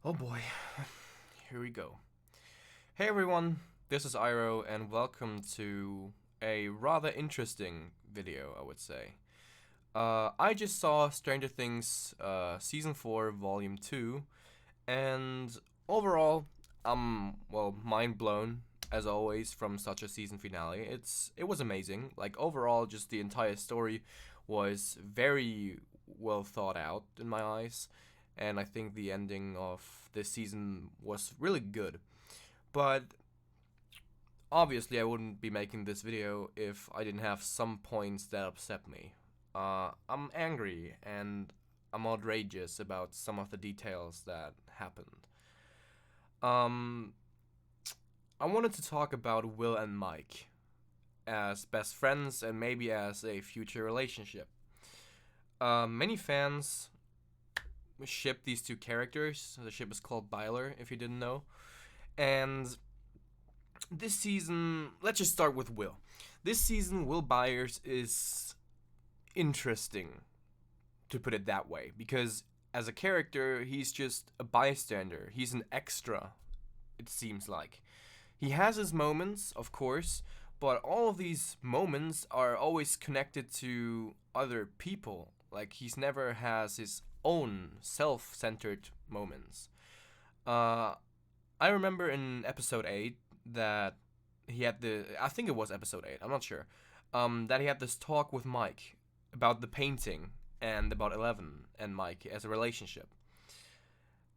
Oh boy, here we go. Hey everyone, this is Iro, and welcome to a rather interesting video, I would say. I just saw Stranger Things Season 4, Volume 2, and overall, mind blown, as always, from such a season finale. It was amazing. Like, overall, just the entire story was very well thought out in my eyes, and I think the ending of this season was really good. But obviously, I wouldn't be making this video if I didn't have some points that upset me. I'm angry and I'm outrageous about some of the details that happened. Um, I wanted to talk about Will and Mike as best friends and maybe as a future relationship. Many fans ship these two characters. The ship is called Byler, if you didn't know. And this season, let's just start with Will. This season, Will Byers is interesting, to put it that way, because as a character, he's just a bystander. He's an extra, it seems like. He has his moments, of course, but all of these moments are always connected to other people. Like, he's never has his own self-centered moments. Uh, I remember in episode 8 that he had I think it was episode 8, I'm not sure, that he had this talk with Mike about the painting and about Eleven and Mike as a relationship.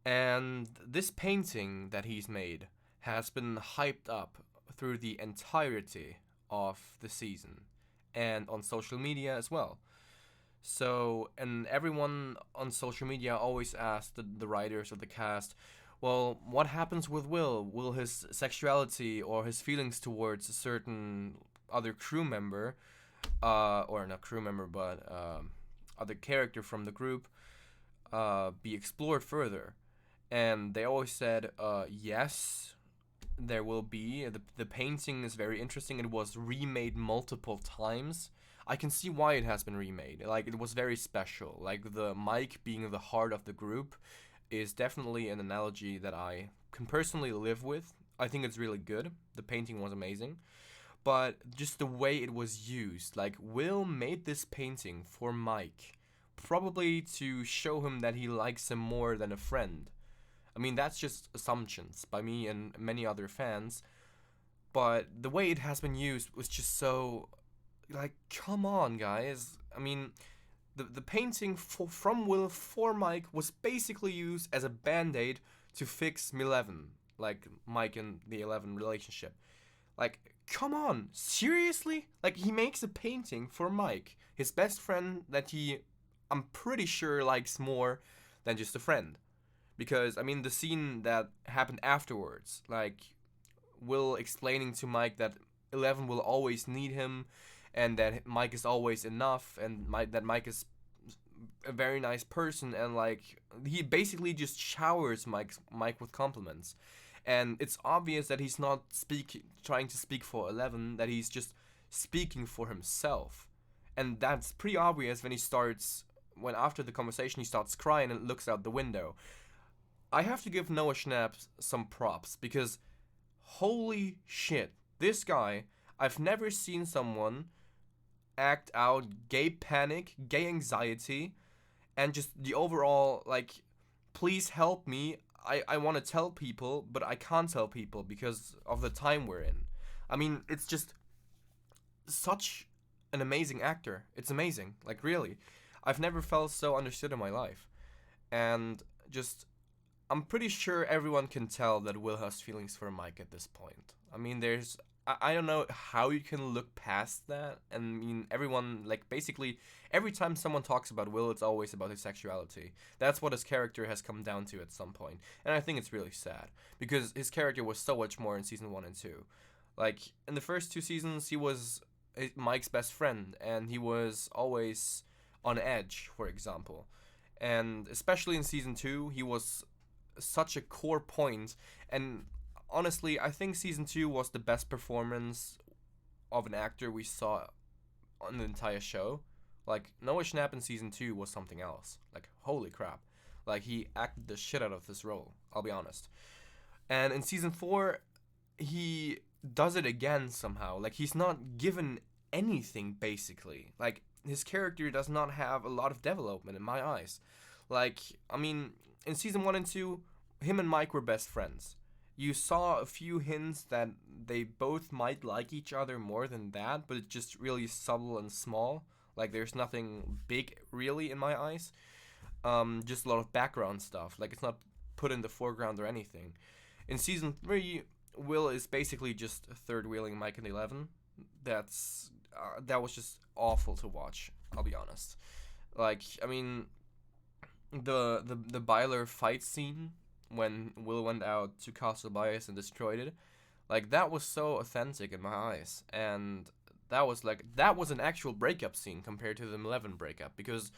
And this painting that he's made has been hyped up through the entirety of the season and on social media as well. So, and everyone on social media always asks the writers of the cast, well, what happens with Will? Will his sexuality or his feelings towards a certain other crew member, or not crew member, but other character from the group, be explored further? And they always said, yes, there will be. The painting is very interesting. It was remade multiple times. I can see why it has been remade. Like, it was very special. Like, the Mike being the heart of the group is definitely an analogy that I can personally live with. I think it's really good. The painting was amazing. But just the way it was used, like, Will made this painting for Mike, probably to show him that he likes him more than a friend. I mean, that's just assumptions by me and many other fans, but the way it has been used was just so, like, come on, guys. I mean, the painting from Will for Mike was basically used as a band-aid to fix Eleven, like Mike and the Eleven relationship. Like, come on, seriously? Like, he makes a painting for Mike, his best friend that I'm pretty sure, likes more than just a friend. Because, I mean, the scene that happened afterwards, like, Will explaining to Mike that Eleven will always need him, and that Mike is always enough, and that Mike is a very nice person, and like he basically just showers Mike with compliments, and it's obvious that he's not trying to speak for Eleven, that he's just speaking for himself, and that's pretty obvious when after the conversation he starts crying and looks out the window. I have to give Noah Schnapp some props because holy shit, this guy, I've never seen someone act out gay panic, gay anxiety, and just the overall, like, please help me. I want to tell people, but I can't tell people because of the time we're in. I mean, it's just such an amazing actor. It's amazing. Like, really. I've never felt so understood in my life. And just, I'm pretty sure everyone can tell that Will has feelings for Mike at this point. I mean, I don't know how you can look past that. And I mean, everyone, like, basically, every time someone talks about Will, it's always about his sexuality. That's what his character has come down to at some point. And I think it's really sad because his character was so much more in season 1 and 2. Like, in the first 2 seasons, he was Mike's best friend, and he was always on edge, for example. And especially in season 2, he was such a core point. And honestly, I think season 2 was the best performance of an actor we saw on the entire show. Like, Noah Schnapp in season 2 was something else. Like, holy crap. Like, he acted the shit out of this role, I'll be honest. And in season 4, he does it again somehow. Like, he's not given anything, basically. Like, his character does not have a lot of development in my eyes. Like, I mean, in season 1 and 2, him and Mike were best friends. You saw a few hints that they both might like each other more than that, but it's just really subtle and small. Like, there's nothing big, really, in my eyes. Just a lot of background stuff. Like, it's not put in the foreground or anything. In season 3, Will is basically just third wheeling Mike and 11. That was just awful to watch, I'll be honest. Like, I mean, the Byler fight scene when Will went out to Castle Byers and destroyed it, like, that was so authentic in my eyes. And that was an actual breakup scene compared to the Malevolent breakup, because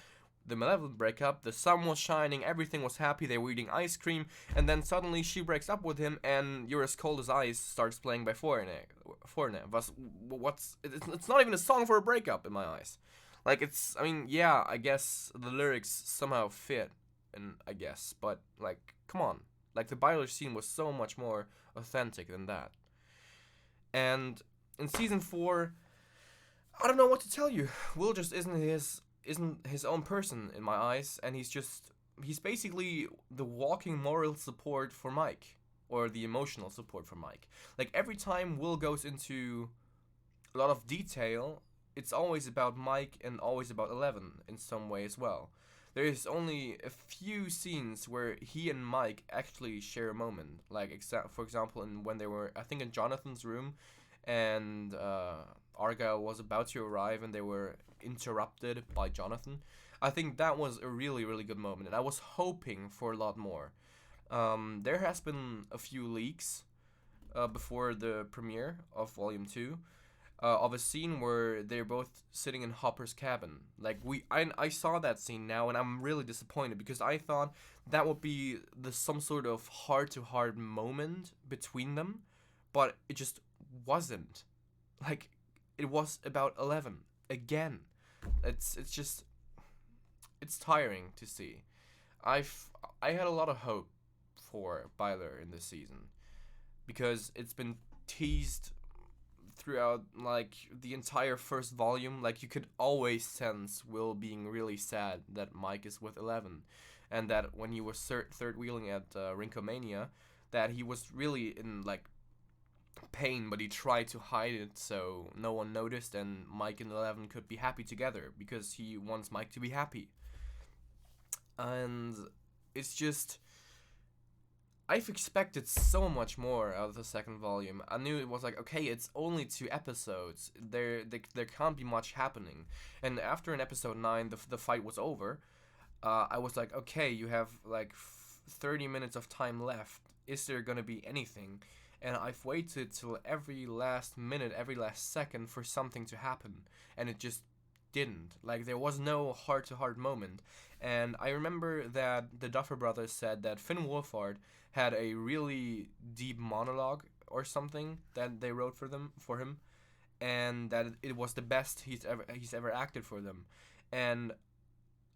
the Malevolent breakup, the sun was shining, everything was happy, they were eating ice cream, and then suddenly she breaks up with him, and You're As Cold As Ice starts playing by Forne. It's not even a song for a breakup in my eyes. Like, I mean, yeah, I guess the lyrics somehow fit, and I guess, but, like, come on. Like, the Byler scene was so much more authentic than that. And in season 4, I don't know what to tell you. Will just isn't his own person in my eyes, and he's basically the walking moral support for Mike, or the emotional support for Mike. Like, every time Will goes into a lot of detail, it's always about Mike and always about 11 in some way as well. There is only a few scenes where he and Mike actually share a moment. Like, for example, when they were, I think, in Jonathan's room, and Argyle was about to arrive, and they were interrupted by Jonathan. I think that was a really, really good moment, and I was hoping for a lot more. There has been a few leaks before the premiere of Volume 2, of a scene where they're both sitting in Hopper's cabin. Like, I saw that scene now, and I'm really disappointed, because I thought that would be some sort of heart-to-heart moment between them, but it just wasn't. Like, it was about 11 again. It's tiring to see. I had a lot of hope for Byler in this season, because it's been teased throughout, like, the entire first volume. Like, you could always sense Will being really sad that Mike is with 11, and that when he was third wheeling at Rinkomania, that he was really in, like, pain, but he tried to hide it so no one noticed, and Mike and 11 could be happy together, because he wants Mike to be happy. And it's just, I've expected so much more out of the second volume. I knew it was like, okay, it's only 2 episodes. There can't be much happening. And after in episode 9, the fight was over. I was like, okay, you have like 30 minutes of time left. Is there gonna be anything? And I've waited till every last minute, every last second for something to happen, and it just didn't. Like, there was no heart-to-heart moment. And I remember that the Duffer Brothers said that Finn Wolfhard had a really deep monologue or something that they wrote for him, and that it was the best he's ever acted for them. And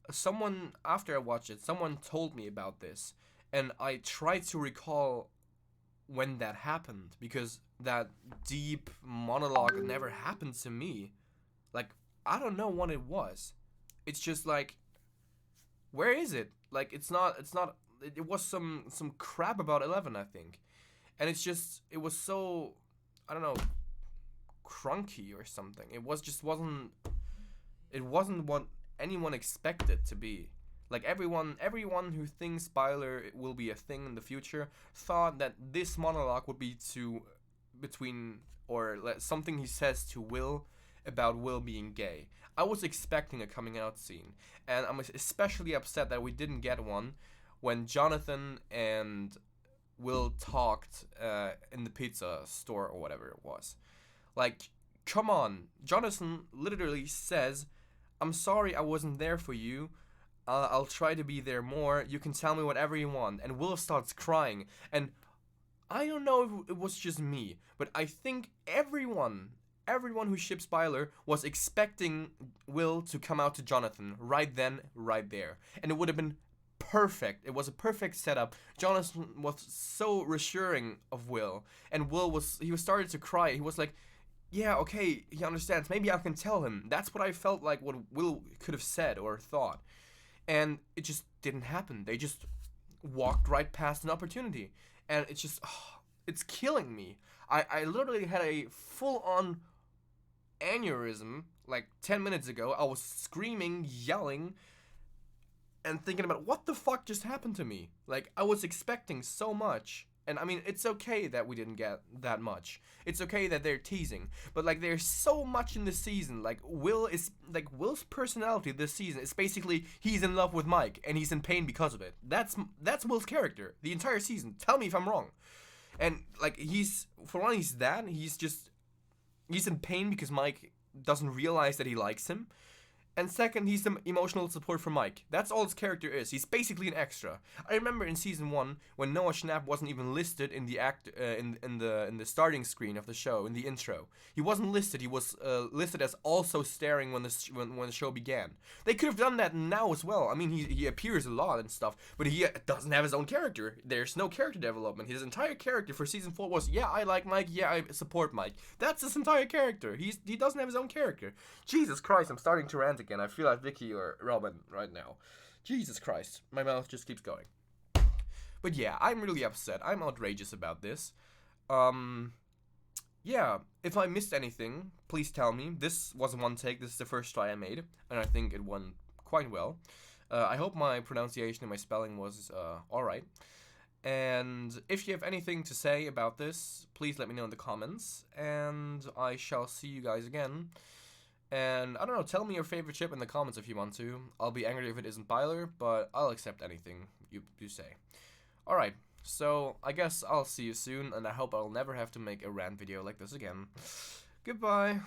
someone, after I watched it, someone told me about this, and I tried to recall when that happened, because that deep monologue never happened to me. Like, I don't know what it was. It's just like, where is it? Like, it was some crap about 11, I think. And it was so, I don't know, crunky or something. It wasn't what anyone expected to be. Like, everyone who thinks Byler will be a thing in the future thought that this monologue would be something he says to Will about Will being gay. I was expecting a coming out scene, and I'm especially upset that we didn't get one when Jonathan and Will talked in the pizza store or whatever it was. Like, come on. Jonathan literally says, "I'm sorry I wasn't there for you. I'll try to be there more. You can tell me whatever you want." And Will starts crying. And I don't know if it was just me, but I think everyone who ships Byler was expecting Will to come out to Jonathan right then, right there. And it would have been perfect. It was a perfect setup. Jonathan was so reassuring of Will, and he was starting to cry. He was like, yeah, okay, he understands. Maybe I can tell him. That's what I felt like what Will could have said or thought. And it just didn't happen. They just walked right past an opportunity. And it's just, it's killing me. I literally had a full-on aneurysm like 10 minutes ago. I was screaming, yelling, and thinking about what the fuck just happened to me. Like, I was expecting so much. And I mean, it's okay that we didn't get that much. It's okay that they're teasing. But like, there's so much in this season. Like, Will's personality this season is basically he's in love with Mike and he's in pain because of it. That's Will's character the entire season. Tell me if I'm wrong. And like, he's in pain because Mike doesn't realize that he likes him. And second, he's the emotional support for Mike. That's all his character is. He's basically an extra. I remember in season 1 when Noah Schnapp wasn't even listed in the in the starting screen of the show, in the intro. He wasn't listed. He was listed as also staring when the show began. They could have done that now as well. I mean, he appears a lot and stuff, but he doesn't have his own character. There's no character development. His entire character for season 4 was, yeah, I like Mike. Yeah, I support Mike. That's his entire character. He doesn't have his own character. Jesus Christ, I'm starting to rant again. I feel like Vicky or Robin right now. Jesus Christ, my mouth just keeps going. But yeah, I'm really upset. I'm outrageous about this. Yeah, if I missed anything, please tell me. This was one take. This is the first try I made, and I think it went quite well. I hope my pronunciation and my spelling was alright. And if you have anything to say about this, please let me know in the comments, and I shall see you guys again. And I don't know, tell me your favorite ship in the comments if you want to. I'll be angry if it isn't Byler, but I'll accept anything you say. Alright, so I guess I'll see you soon, and I hope I'll never have to make a rant video like this again. Goodbye.